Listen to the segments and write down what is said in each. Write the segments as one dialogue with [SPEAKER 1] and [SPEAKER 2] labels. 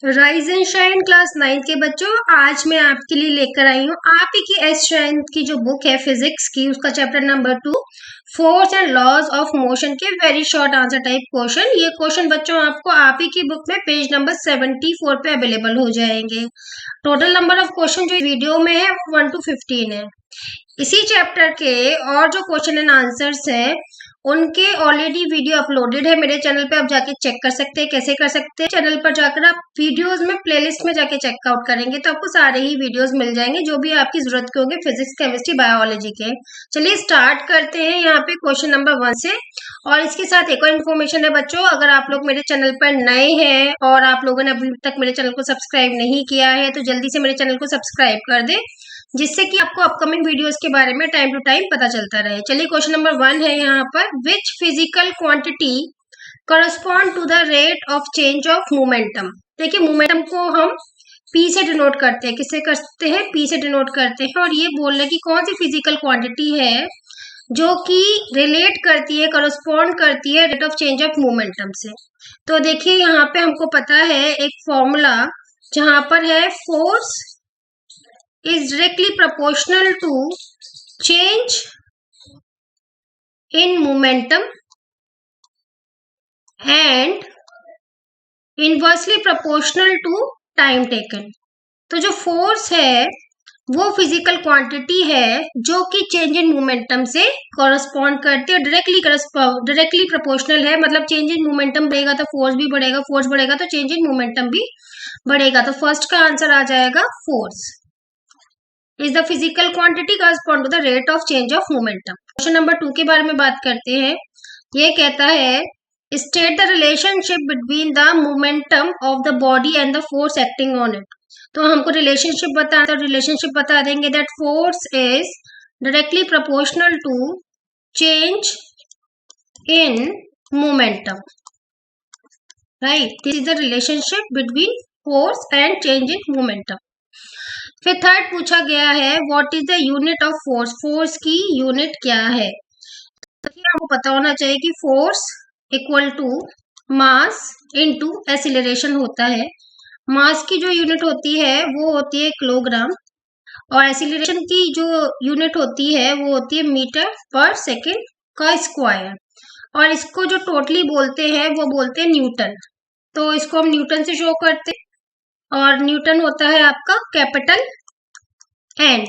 [SPEAKER 1] Rise and shine class 9 के बच्चों, आज मैं आपके लिए लेकर आई हूँ आप ही की एस शाइन की जो बुक है फिजिक्स की, उसका chapter number 2 force and laws of motion के very short answer type question. ये क्वेश्चन बच्चों आपको आप ही की बुक में पेज नंबर 74 पे अवेलेबल हो जाएंगे। टोटल नंबर ऑफ क्वेश्चन जो वीडियो में है वो 1 to 15 है। इसी चैप्टर के और जो क्वेश्चन एंड आंसर्स है उनके ऑलरेडी वीडियो अपलोडेड है मेरे चैनल पे, आप जाके चेक कर सकते हैं। कैसे कर सकते हैं? चैनल पर जाकर आप वीडियोस में प्लेलिस्ट में जाके चेकआउट करेंगे तो आपको सारे ही वीडियोस मिल जाएंगे जो भी आपकी जरूरत के होंगे फिजिक्स, केमिस्ट्री, बायोलॉजी के। चलिए स्टार्ट करते हैं यहाँ पे क्वेश्चन नंबर 1 से। और इसके साथ एक और इन्फॉर्मेशन है बच्चों, अगर आप लोग मेरे चैनल पर नए हैं और आप लोगों ने अभी तक मेरे चैनल को सब्सक्राइब नहीं किया है तो जल्दी से मेरे चैनल को सब्सक्राइब कर दे, जिससे कि आपको अपकमिंग वीडियोस के बारे में टाइम टू टाइम पता चलता रहे। चलिए क्वेश्चन नंबर 1 है यहाँ पर, which physical quantity correspond to the rate of change of momentum. देखिए मोमेंटम को हम पी से डिनोट करते हैं। किससे करते हैं? पी से डिनोट करते हैं। और ये बोल रहे हैं कि कौन सी फिजिकल क्वांटिटी है जो कि रिलेट करती है, करस्पॉन्ड करती है rate of change of momentum से। तो देखिए यहाँ पे हमको पता है एक फॉर्मूला जहां पर है force is directly proportional to change in momentum and inversely proportional to time taken। तो जो फोर्स है वो फिजिकल क्वांटिटी है जो कि चेंज इन मोमेंटम से कॉरस्पॉन्ड करती है, डायरेक्टली प्रोपोर्शनल है। मतलब चेंज इन मोमेंटम बढ़ेगा तो फोर्स भी बढ़ेगा, फोर्स बढ़ेगा तो चेंज इन मोमेंटम भी बढ़ेगा। तो फर्स्ट का आंसर आ जाएगा force is the physical quantity correspond to the rate of change of momentum। Question number 2 के बारे में बात करते हैं। ये कहता है state the relationship between the momentum of the body and the force acting on it। तो हमको रिलेशनशिप बता देंगे that force is directly proportional to change in momentum, right? This is the relationship between force and change in momentum। फिर third पूछा गया है what is the unit of force. Force की unit क्या है? तो आपको पता होना चाहिए कि force equal to mass into acceleration होता है। मास की जो यूनिट होती है वो होती है किलोग्राम और एक्सीलरेशन की जो यूनिट होती है वो होती है मीटर पर सेकेंड का स्क्वायर। और इसको जो टोटली बोलते हैं वो बोलते हैं न्यूटन। तो इसको हम न्यूटन से शो करते हैं और न्यूटन होता है आपका कैपिटल एन।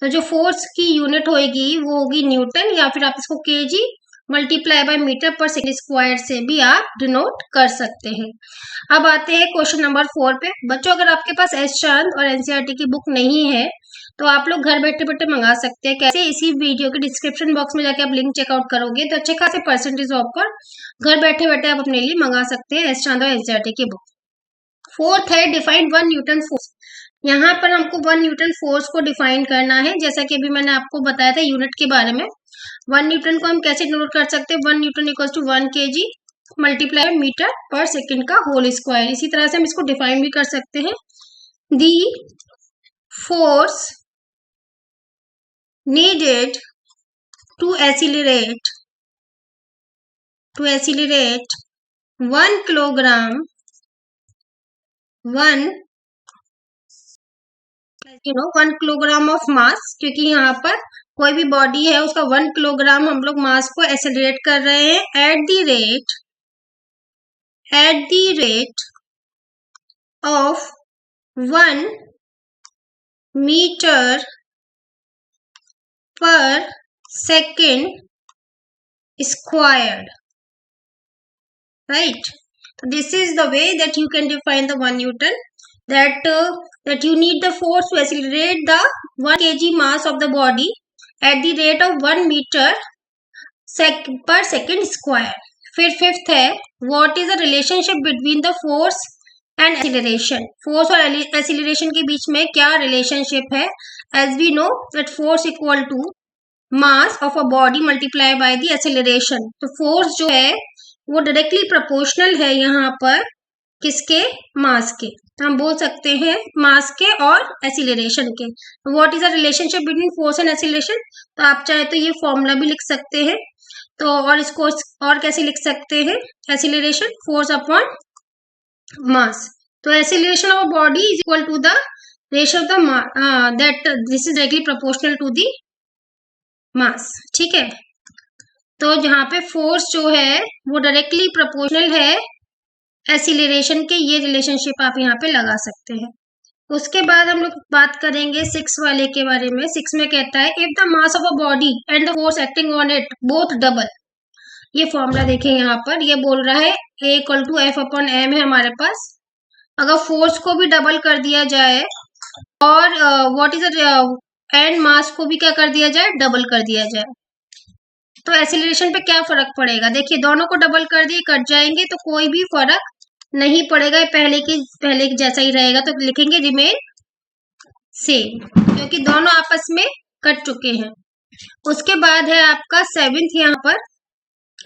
[SPEAKER 1] तो जो फोर्स की यूनिट होगी वो होगी न्यूटन, या फिर आप इसको KG multiply by metre per second square से भी आप डिनोट कर सकते हैं। अब आते हैं क्वेश्चन नंबर 4 पे। बच्चों अगर आपके पास एस चांद और एनसीईआरटी की बुक नहीं है तो आप लोग घर बैठे बैठे मंगा सकते हैं। कैसे? इसी वीडियो के डिस्क्रिप्शन बॉक्स में जाके आप लिंक चेकआउट करोगे तो अच्छे खासे परसेंटेज ऑफ पर घर बैठे बैठे आप अपने लिए मंगा सकते हैं एस चांद और एनसीईआरटी की बुक। फोर्थ है डिफाइन 1 न्यूटन फोर्स। यहाँ पर हमको 1 न्यूटन फोर्स को डिफाइन करना है, जैसा कि अभी मैंने आपको बताया था यूनिट के बारे में। 1 न्यूटन को हम कैसे नोट कर सकते हैं? 1 newton equal to 1 kg multiply metre per second का होल स्क्वायर। इसी तरह से हम इसको डिफाइन भी कर सकते हैं। The force needed to accelerate 1 kilogram 1 kilogram of mass, क्योंकि यहाँ पर कोई भी बॉडी है उसका 1 किलोग्राम हम लोग मास को एक्सेलरेट कर रहे हैं at the rate of 1 metre per second squared, right? So this is the way that you can define the 1 Newton, that you need the force to accelerate the 1 kg mass of the body at the rate of 1 meter per second square। फिर fifth है what is the relationship between the force and acceleration। Force और acceleration के बीच में क्या relationship है? as we know that force equal to mass of a body multiplied by the acceleration। तो force जो है वो डायरेक्टली प्रोपोर्शनल है यहाँ पर किसके? मास के। हम बोल सकते हैं मास के और एक्सीलरेशन के। What is the relationship between force and acceleration? तो आप चाहे तो ये फॉर्मूला भी लिख सकते हैं। तो और इसको और कैसे लिख सकते हैं? Acceleration force upon mass. तो acceleration of body is equal to the ratio of the that this is directly proportional to the mass. ठीक है, तो जहाँ पे फोर्स जो है वो डायरेक्टली प्रोपोर्शनल है एक्सीलरेशन के, ये रिलेशनशिप आप यहाँ पे लगा सकते हैं। उसके बाद हम लोग बात करेंगे 6 वाले के बारे में। 6 में कहता है if the mass of a body and the force acting on it both double. ये फॉर्मूला देखें यहाँ पर, ये बोल रहा है A इक्वल टू F/m है हमारे पास। अगर फोर्स को भी डबल कर दिया जाए और व्हाट इज एंड मास को भी क्या कर दिया जाए, डबल कर दिया जाए, तो एक्सीलरेशन पे क्या फर्क पड़ेगा? देखिए दोनों को डबल कर दिए कट जाएंगे तो कोई भी फर्क नहीं पड़ेगा, पहले की जैसा ही रहेगा। तो लिखेंगे रिमेन सेम, क्योंकि दोनों आपस में कट चुके हैं। उसके बाद है आपका 7th यहाँ पर,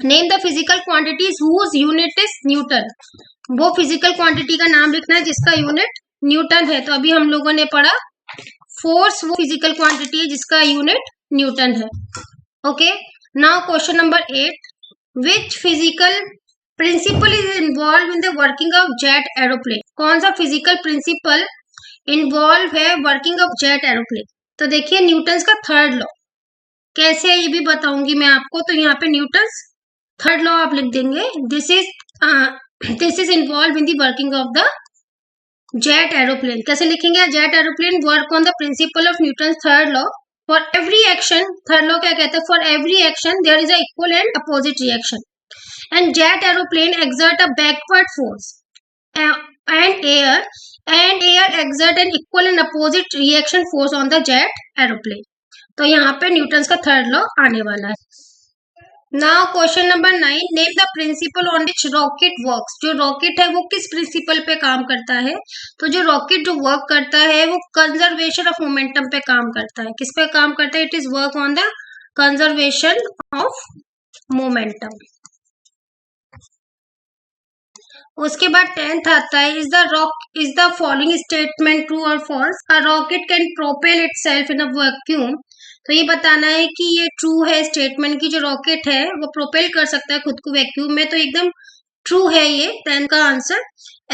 [SPEAKER 1] name the physical quantities whose unit is newton. वो फिजिकल क्वांटिटी का नाम लिखना है जिसका यूनिट न्यूटन है। तो अभी हम लोगों ने पढ़ा फोर्स वो फिजिकल क्वांटिटी है जिसका यूनिट न्यूटन है। Okay, now question number 8, which physical principle is involve in the working of jet aeroplane. कौन सा फिजिकल प्रिंसिपल इन्वॉल्व है वर्किंग ऑफ जेट एरोप्लेन? तो देखिए न्यूटन्स का थर्ड लॉ कैसे है ये भी बताऊंगी मैं आपको। तो यहाँ पे न्यूटन्स थर्ड लॉ आप लिख देंगे, this is involve in the working of the jet aeroplane. कैसे लिखेंगे? Jet aeroplane work on the principle of Newton's third law for every action. Third law क्या कहता है? For every action there is a equal and opposite reaction and jet aeroplane exert a backward force and air exert an equal and opposite reaction force on the jet aeroplane। तो यहाँ पे Newton's का third law आने वाला है। Now question number 9, name the principal on which rocket works. जो rocket है वो किस प्रिंसिपल पे काम करता है? तो जो रॉकेट जो वर्क करता है वो कंजर्वेशन ऑफ मोमेंटम पे काम करता है। किस पे काम करता है? It is work on the conservation of momentum. उसके बाद 10th आता है, is the following statement true और false. A rocket can propel itself in a vacuum. तो ये बताना है कि ये ट्रू है स्टेटमेंट की जो रॉकेट है वो प्रोपेल कर सकता है खुद को वैक्यूम में। तो एकदम ट्रू है ये 10 का आंसर।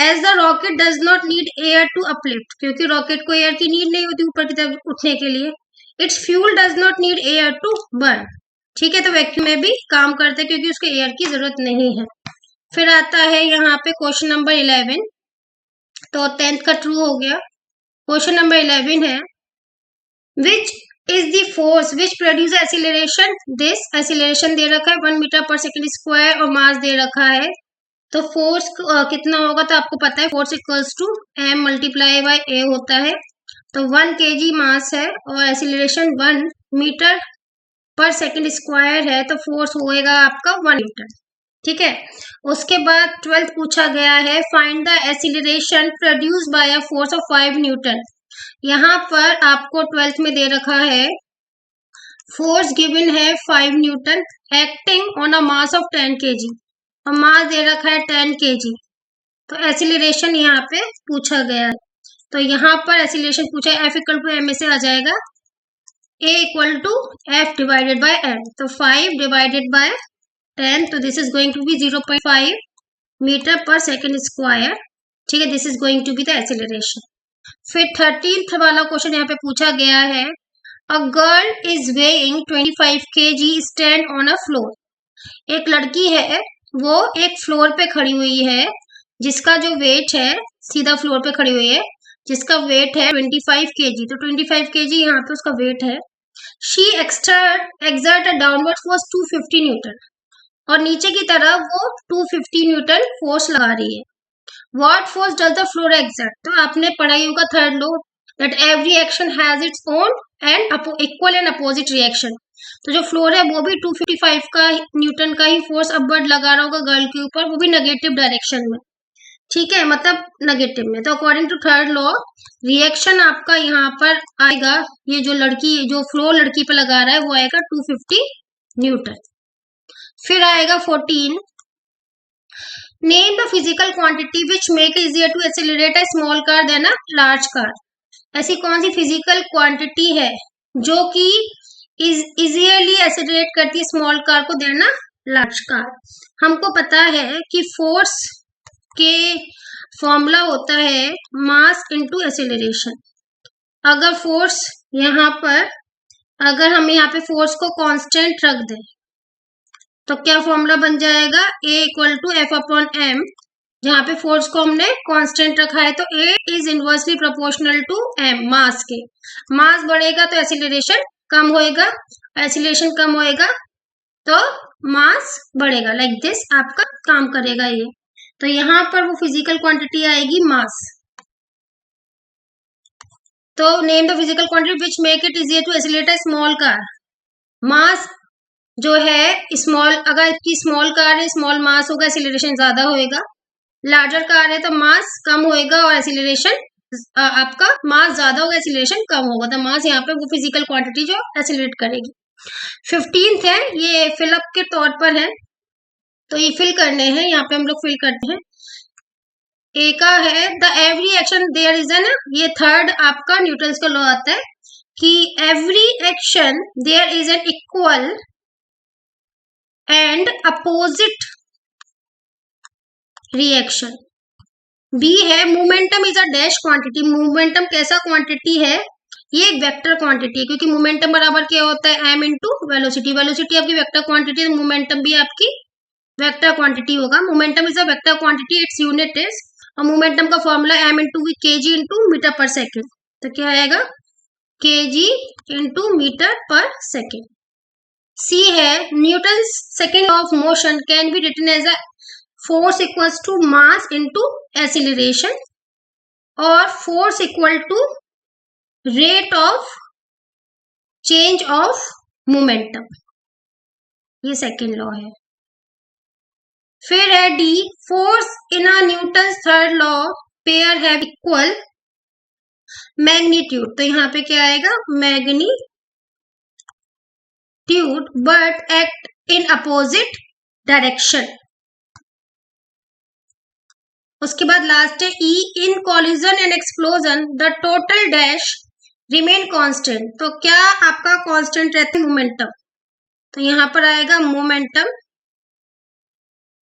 [SPEAKER 1] As the rocket does not need air to uplift, क्योंकि रॉकेट को एयर की नीड नहीं होती ऊपर की तरफ उठने के लिए। It's fuel does not need air to burn. ठीक है, तो वैक्यूम में भी काम करते हैं क्योंकि उसको एयर की जरूरत नहीं है। फिर आता है यहाँ पे क्वेश्चन नंबर 11, तो 10th का ट्रू हो गया। क्वेश्चन नंबर 11 है, which is the force which produce acceleration. This acceleration दे रखा है 1 मीटर पर सेकेंड स्क्वायर और मास दे रखा है। तो फोर्स कितना होगा? तो आपको पता है force equals to m multiply by a होता है। तो 1 kg मास है और acceleration 1 metre per second square है, तो फोर्स होएगा आपका 1 न्यूटन। ठीक है, उसके बाद 12th पूछा गया है, find the acceleration produce by a force of 5 Newton. यहाँ पर आपको 12th में दे रखा है फोर्स गिवन है 5 Newton acting on a mass of 10 kg और मास दे रखा है 10 kg। तो एक्सीलरेशन यहाँ पे पूछा गया है, तो यहाँ पर एक्सीलरेशन पूछा है F इक्वल टू m से आ जाएगा A equal to F divided by m। तो 5 डिवाइडेड बाय 10, तो this is going to be 0.5 metre per second square. ठीक है, this is going to be the acceleration. फिर 13th वाला क्वेश्चन यहाँ पे पूछा गया है, a girl is weighing 25 kg stand on a floor. एक लड़की है वो एक फ्लोर पे खड़ी हुई है जिसका जो वेट है, सीधा फ्लोर पे खड़ी हुई है जिसका वेट है 25 kg। तो 25 kg यहाँ पे उसका वेट है। She exert a downward force 250 Newton और नीचे की तरफ वो 250 न्यूटन फोर्स लगा रही है। What force does the floor exert. तो आपने पढ़ा ही होगा third law, that every action has its own and equal and opposite reaction. तो जो फ्लोर है वो भी 255 का न्यूटन का ही फोर्स अपवर्ड लगा रहा होगा गर्ल के ऊपर, वो भी नेगेटिव डायरेक्शन में। ठीक है, मतलब नेगेटिव में। तो according to third law reaction आपका यहाँ पर आएगा, ये जो लड़की जो फ्लोर लड़की पे लगा रहा है वो आएगा 250 न्यूटन। फिर आएगा 14, name the physical quantity which make easier to accelerate a small car than a large car. ऐसी कौन सी फिजिकल क्वांटिटी है जो कि इजियरली एक्सेलरेट करती है स्मॉल कार को देन अ लार्ज कार। हमको पता है कि फोर्स के फॉर्मूला होता है मास इनटू एक्सेलरेशन। अगर फोर्स यहाँ पर, अगर हम यहाँ पे फोर्स को कांस्टेंट रख दें तो क्या फॉर्मूला बन जाएगा, A equal to F upon M. जहाँ पे फोर्स को हमने कांस्टेंट रखा है तो A is inversely proportional to m, mass के। मास बढ़ेगा तो एक्सीलरेशन कम होएगा, एक्सीलरेशन कम होएगा तो मास बढ़ेगा। लाइक दिस आपका काम करेगा ये। तो यहाँ पर वो फिजिकल क्वांटिटी आएगी मास। तो name the physical quantity which make it easier to accelerate a small car. Mass जो है स्मॉल, अगर की स्मॉल कार है, स्मॉल मास होगा, एक्सीलरेशन ज्यादा होएगा। लार्जर कार है तो मास कम होएगा और एक्सीलरेशन आपका मास ज्यादा होगा, एक्सीलरेशन कम होगा। तो मास यहाँ पे वो फिजिकल क्वांटिटी जो एक्सीलरेट करेगी। 15th है, ये फिलअप के तौर पर है, तो ये फिल करने हैं, यहाँ पे हम लोग फिल करते हैं। ए का है the every action there is an, ये थर्ड आपका न्यूटन्स का लॉ आता है कि every action there is an equal and opposite reaction. B है momentum is a dash quantity. Momentum कैसा क्वांटिटी है, ये एक वेक्टर क्वांटिटी है, क्योंकि मोमेंटम बराबर क्या होता है, m इंटू वेलोसिटी। वेलोसिटी आपकी वेक्टर क्वांटिटी है, मोमेंटम भी आपकी वेक्टर क्वांटिटी होगा। Momentum is a vector quantity, its unit is, और मोमेंटम का formula m into kg into metre per second. तो क्या आएगा, kg into metre per second. C है Newton's second of motion can be written as a force equals to mass into acceleration, और force equal to rate of change of momentum. ये second law है। फिर है D, force in a Newton's third law pair have equal magnitude. तो यहाँ पे क्या आएगा, magnitude but act in opposite direction. उसके बाद लास्ट है E, in collision and explosion the total dash remain constant. तो क्या आपका कांस्टेंट रहता है, मोमेंटम। तो यहाँ पर आएगा momentum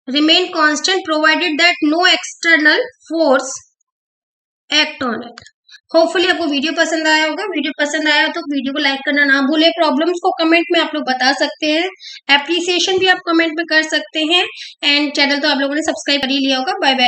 [SPEAKER 1] remain constant provided that no external force act on it. Hopefully आपको वीडियो पसंद आया होगा। वीडियो पसंद आया तो वीडियो को लाइक करना ना भूले। प्रॉब्लम्स को कमेंट में आप लोग बता सकते हैं, एप्रिसिएशन भी आप कमेंट में कर सकते हैं, एंड चैनल तो आप लोगों ने सब्सक्राइब कर ही लिया होगा। Bye bye.